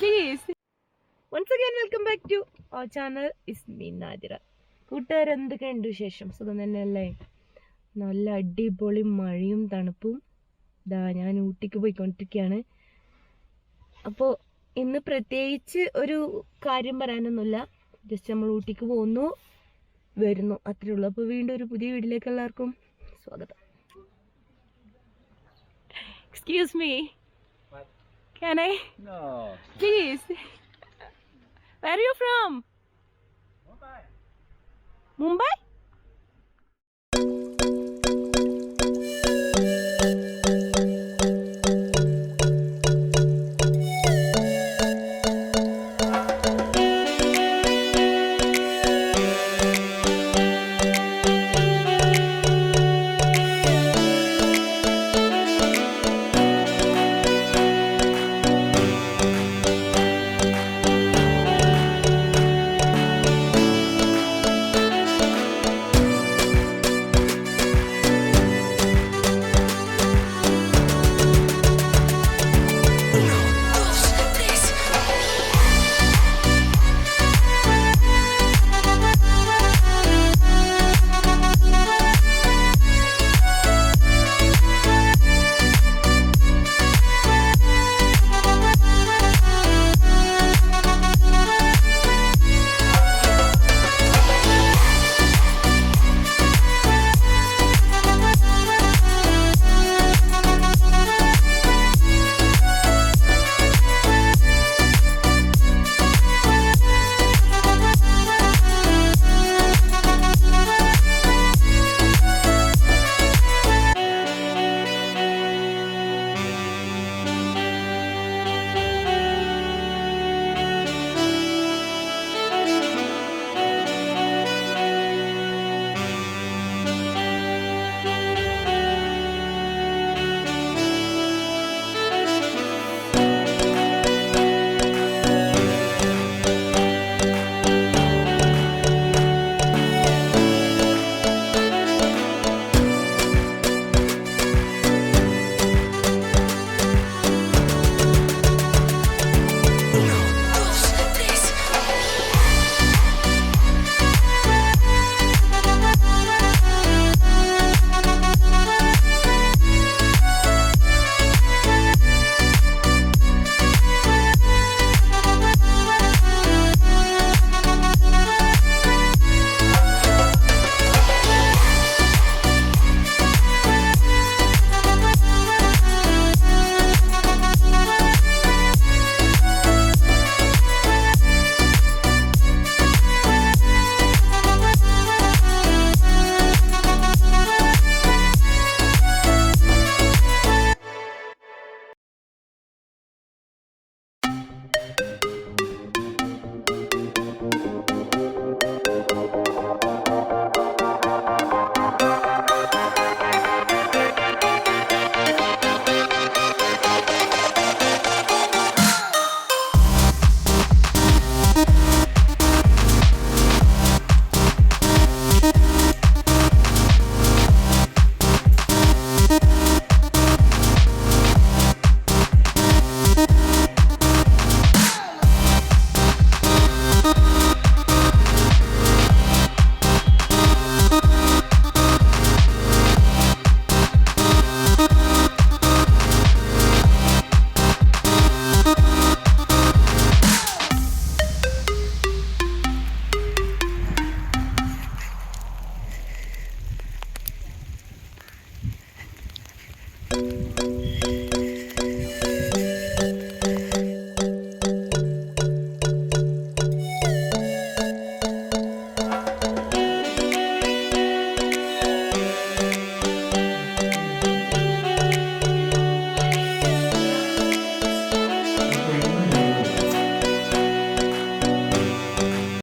Please. Once again, welcome back to our channel. It's me, Nadira. കൂട്ടുകാർ എന്തൊക്കെയുണ്ട് വിശേഷം? സുഖം തന്നെയല്ലേ? നല്ല അടിപൊളി മഴയും തണുപ്പും. ഞാൻ ഊട്ടിക്ക് പോയിക്കൊണ്ടിരിക്കുകയാണ്. അപ്പോൾ ഇന്ന് പ്രത്യേകിച്ച് ഒരു കാര്യം പറയാനൊന്നുമില്ല. ജസ്റ്റ് നമ്മൾ ഊട്ടിക്ക് പോകുന്നു, വരുന്നു, അത്രേ ഉള്ളൂ. അപ്പോൾ വീണ്ടും ഒരു പുതിയ വീട്ടിലേക്ക് എല്ലാവർക്കും സ്വാഗതം. Excuse me. What? Can I? No. Please. Where are you from? Mumbai. Mumbai?